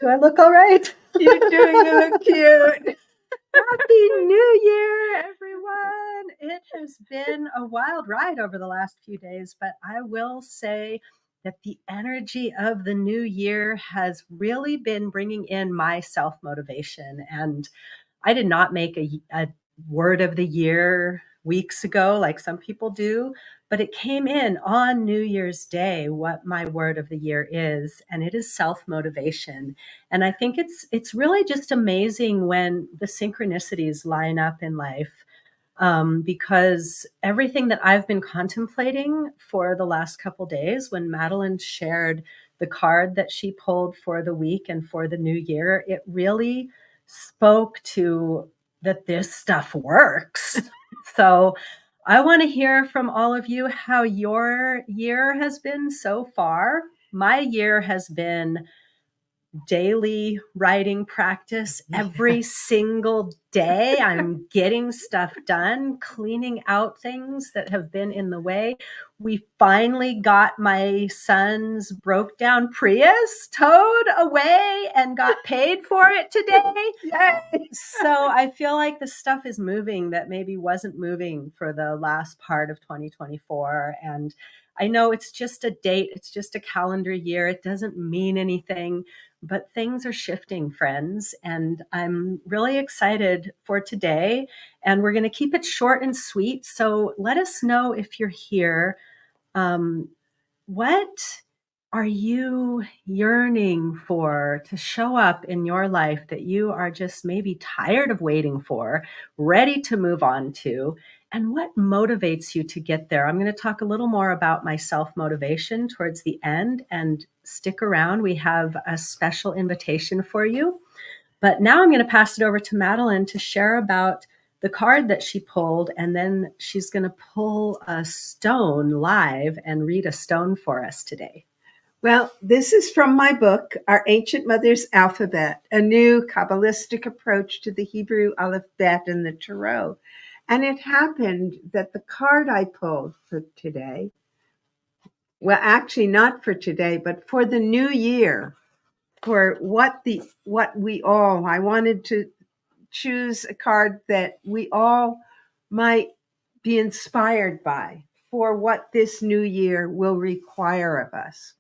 Do I look all right? You're doing a look cute. Happy New Year, everyone. It has been a wild ride over the last few days, but I will say that the energy of the new year has really been bringing in my self-motivation. And I did not make a word of the year weeks ago like some people do, but it came in on New Year's Day what my word of the year is, and it is self-motivation. And I think it's really just amazing when the synchronicities line up in life, because everything that I've been contemplating for the last couple days, when Madeleine shared the card that she pulled for the week and for the new year, it really spoke to that this stuff works. So I want to hear from all of you how your year has been so far. My year has been daily writing practice every single day. I'm getting stuff done, cleaning out things that have been in the way. We finally got my son's broke down Prius towed away and got paid for it today. Yay. So I feel like the stuff is moving that maybe wasn't moving for the last part of 2024. And I know it's just a date, it's just a calendar year. It doesn't mean anything, but things are shifting, friends. And I'm really excited for today. And we're going to keep it short and sweet. So let us know if you're here. What are you yearning for to show up in your life that you are just maybe tired of waiting for, ready to move on to? And what motivates you to get there? I'm going to talk a little more about my self-motivation towards the end, and stick around. We have a special invitation for you. But now I'm going to pass it over to Madeleine to share about the card that she pulled, and then she's going to pull a stone live and read a stone for us today. Well, this is from my book, Our Ancient Mother's Alphabet, a new Kabbalistic approach to the Hebrew alphabet and the Tarot. And it happened that the card I pulled for today, well, actually not for today, but for the new year, for I wanted to choose a card that we all might be inspired by for what this new year will require of us.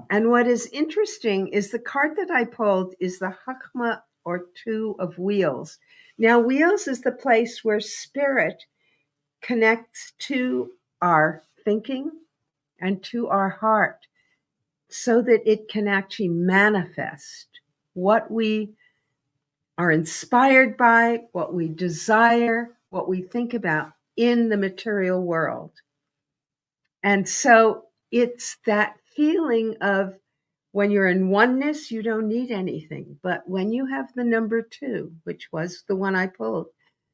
And what is interesting is the card that I pulled is the Hakma, or Two of Wheels. Now, wheels is the place where spirit connects to our thinking and to our heart so that it can actually manifest what we are inspired by, what we desire, what we think about in the material world. And so it's that feeling of when you're in oneness, you don't need anything. But when you have the number 2, which was the one I pulled,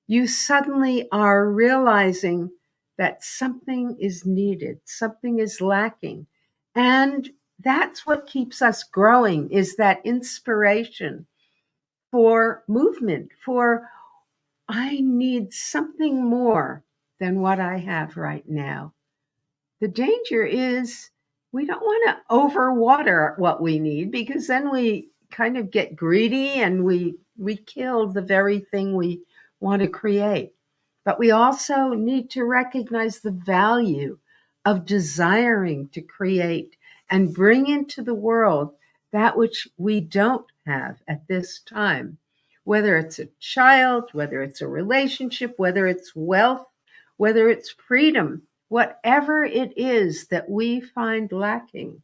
you suddenly are realizing that something is needed, something is lacking. And that's what keeps us growing, is that inspiration for movement, for I need something more than what I have right now. The danger is we don't want to overwater what we need, because then we kind of get greedy and we kill the very thing we want to create. But we also need to recognize the value of desiring to create and bring into the world that which we don't have at this time, whether it's a child, whether it's a relationship, whether it's wealth, whether it's freedom. Whatever it is that we find lacking,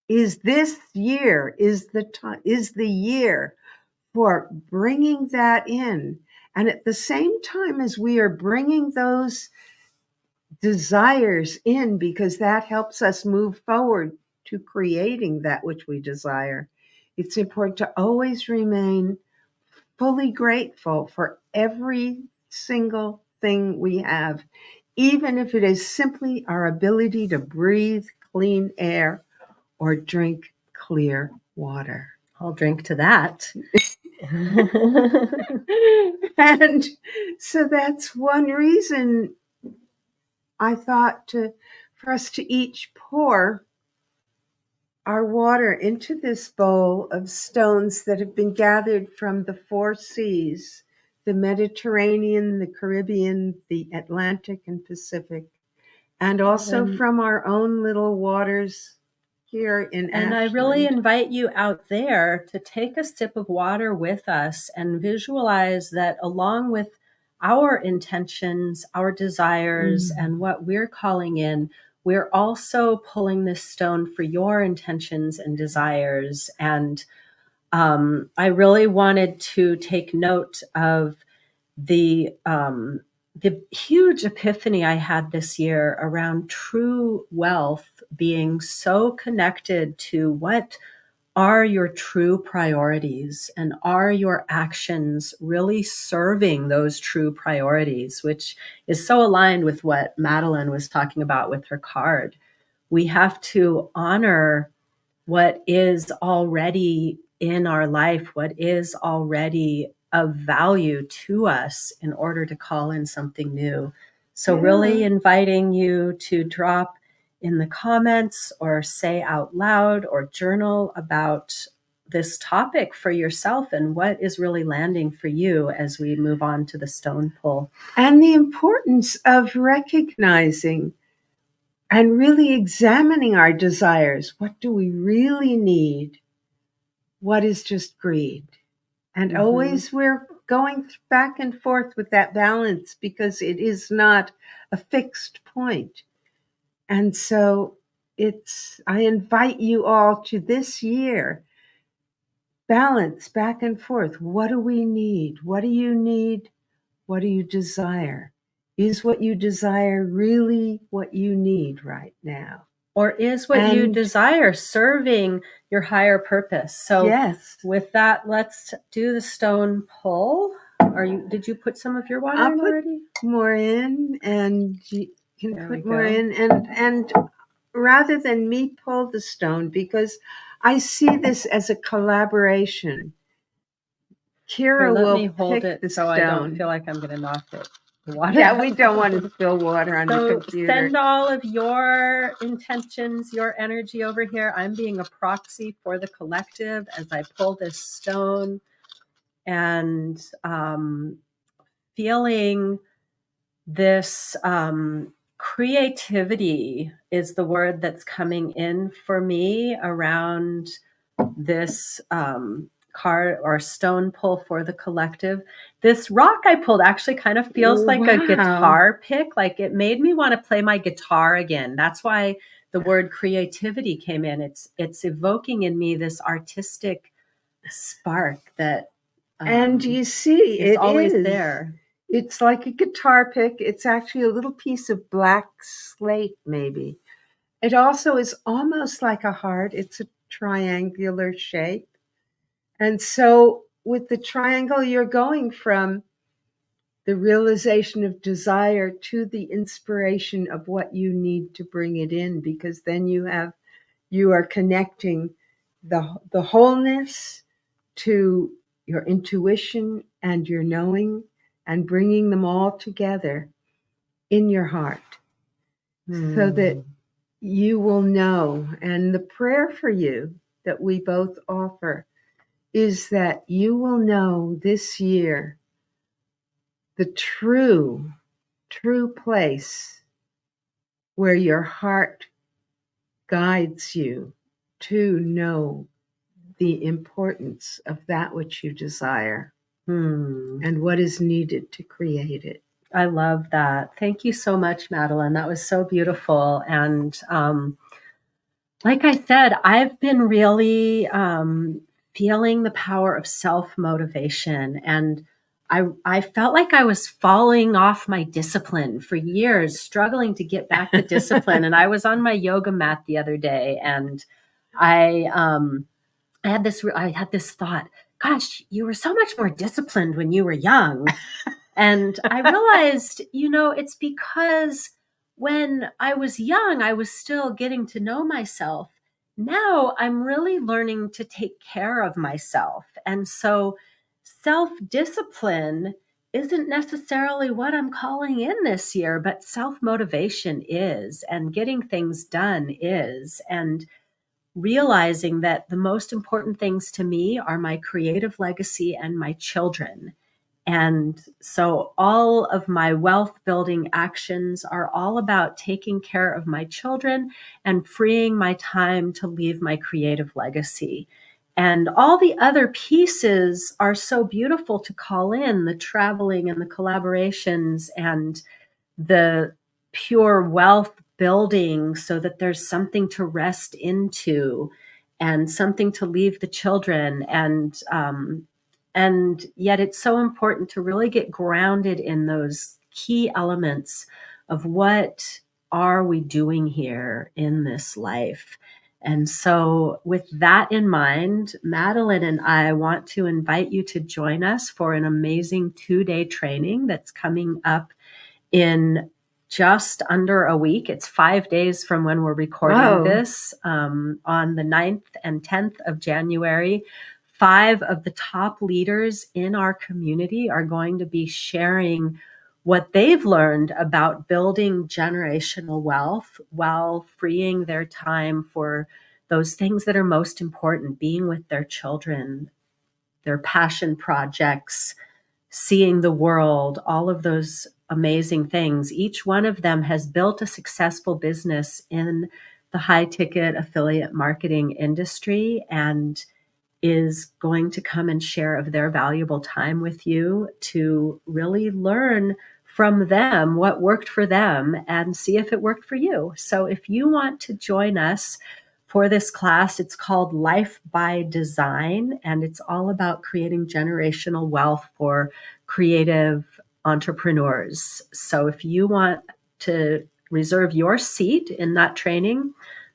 is this year, is the year for bringing that in. And at the same time as we are bringing those desires in, because that helps us move forward to creating that which we desire, it's important to always remain fully grateful for every single thing we have, even if it is simply our ability to breathe clean air or drink clear water. I'll drink to that. And so that's one reason I thought for us to each pour our water into this bowl of stones that have been gathered from the 4 seas, the Mediterranean, the Caribbean, the Atlantic and Pacific, and also from our own little waters here in And Ashland. I really invite you out there to take a sip of water with us and visualize that along with our intentions, our desires, and what we're calling in, we're also pulling this stone for your intentions and desires. And I really wanted to take note of the huge epiphany I had this year around true wealth being so connected to what are your true priorities and are your actions really serving those true priorities, which is so aligned with what Madeleine was talking about with her card. We have to honor what is already in our life, what is already of value to us in order to call in something new. So really inviting you to drop in the comments or say out loud or journal about this topic for yourself and what is really landing for you as we move on to the stone pull. And the importance of recognizing and really examining our desires. What do we really need? What is just greed? And always we're going back and forth with that balance because it is not a fixed point. And so I invite you all to this year, balance back and forth. What do we need? What do you need? What do you desire? Is what you desire really what you need right now? Or is what you desire serving your higher purpose? So yes. With that, let's do the stone pull. Did you put some of your water in already? More in, and you can put more in. And rather than me pull the stone, because I see this as a collaboration. Keira will hold pick it the so stone. I don't feel like I'm going to knock it. Water. Yeah, we don't want to spill water on the computer. Send all of your intentions, your energy over here. I'm being a proxy for the collective as I pull this stone and feeling this creativity is the word that's coming in for me around this card or stone pull for the collective. This rock I pulled actually kind of feels like a guitar pick. Like it made me want to play my guitar again. That's why the word creativity came in. It's evoking in me this artistic spark that and you see is always there. It's like a guitar pick. It's actually a little piece of black slate, maybe. It also is almost like a heart. It's a triangular shape. And so with the triangle, you're going from the realization of desire to the inspiration of what you need to bring it in, because then you are connecting the wholeness to your intuition and your knowing and bringing them all together in your heart so that you will know. And the prayer for you that we both offer is that you will know this year the true place where your heart guides you to know the importance of that which you desire and what is needed to create it. I love that. Thank you so much, Madeleine. That was so beautiful. And like I said, I've been really feeling the power of self-motivation. And I felt like I was falling off my discipline for years, struggling to get back to discipline. And I was on my yoga mat the other day, and I had this thought, gosh, you were so much more disciplined when you were young. And I realized, it's because when I was young, I was still getting to know myself. Now I'm really learning to take care of myself. And so self-discipline isn't necessarily what I'm calling in this year, but self-motivation is, and getting things done is. And realizing that the most important things to me are my creative legacy and my children. And so all of my wealth building actions are all about taking care of my children and freeing my time to leave my creative legacy. And all the other pieces are so beautiful to call in, the traveling and the collaborations and the pure wealth building, so that there's something to rest into and something to leave the children. And yet it's so important to really get grounded in those key elements of what are we doing here in this life. And so with that in mind, Madeleine and I want to invite you to join us for an amazing 2-day training that's coming up in just under a week. It's 5 days from when we're recording this, on the 9th and 10th of January. 5 of the top leaders in our community are going to be sharing what they've learned about building generational wealth while freeing their time for those things that are most important, being with their children, their passion projects, seeing the world, all of those amazing things. Each one of them has built a successful business in the high ticket affiliate marketing industry and is going to come and share of their valuable time with you to really learn from them what worked for them and see if it worked for you. So if you want to join us for this class, it's called Life by Design, and it's all about creating generational wealth for creative entrepreneurs. So if you want to reserve your seat in that training,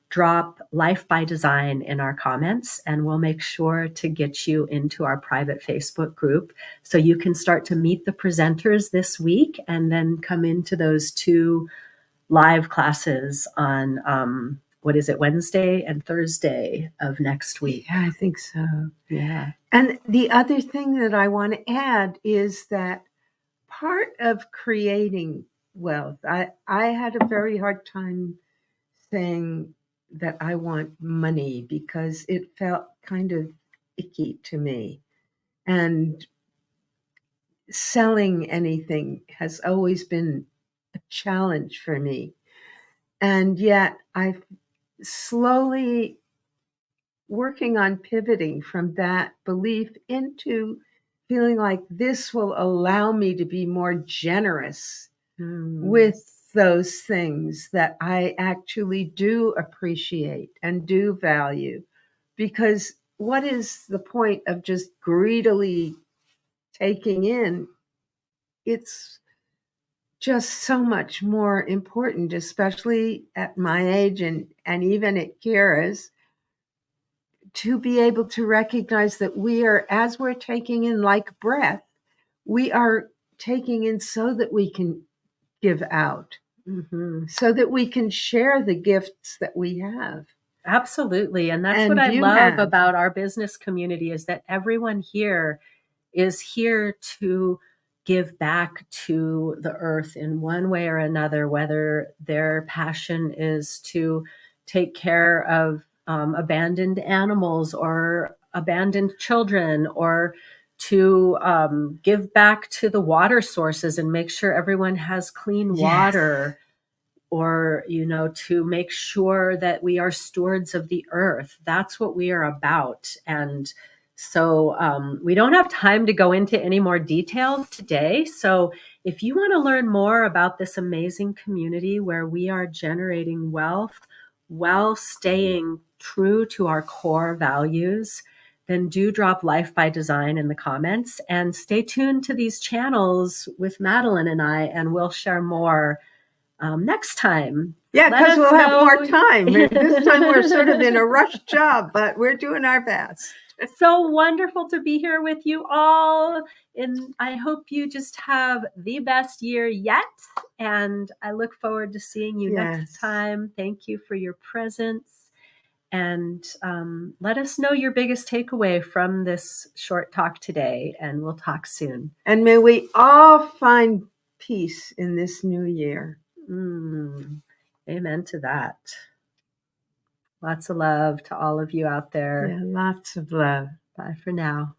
drop Life by Design in our comments, and we'll make sure to get you into our private Facebook group so you can start to meet the presenters this week and then come into those 2 live classes on Wednesday and Thursday of next week. Yeah, I think so. Yeah. And the other thing that I want to add is that part of creating wealth, I had a very hard time saying that I want money because it felt kind of icky to me. And selling anything has always been a challenge for me. And yet I've slowly working on pivoting from that belief into feeling like this will allow me to be more generous with those things that I actually do appreciate and do value. Because what is the point of just greedily taking in? It's just so much more important, especially at my age and even at Keira's, to be able to recognize that we are, as we're taking in like breath, we are taking in so that we can give out, so that we can share the gifts that we have. Absolutely. And that's what I love about our business community, is that everyone here is here to give back to the earth in one way or another, whether their passion is to take care of abandoned animals or abandoned children, or to give back to the water sources and make sure everyone has clean water, or, to make sure that we are stewards of the earth. That's what we are about. And so we don't have time to go into any more details today. So if you want to learn more about this amazing community where we are generating wealth while staying true to our core values, then do drop Life by Design in the comments and stay tuned to these channels with Madeleine and I, and we'll share more next time. Yeah, because we'll have more time. This time we're sort of in a rush job, but we're doing our best. So wonderful to be here with you all. And I hope you just have the best year yet. And I look forward to seeing you next time. Thank you for your presence. And let us know your biggest takeaway from this short talk today. And we'll talk soon. And may we all find peace in this new year. Amen to that. Lots of love to all of you out there. Yeah, lots of love. Bye for now.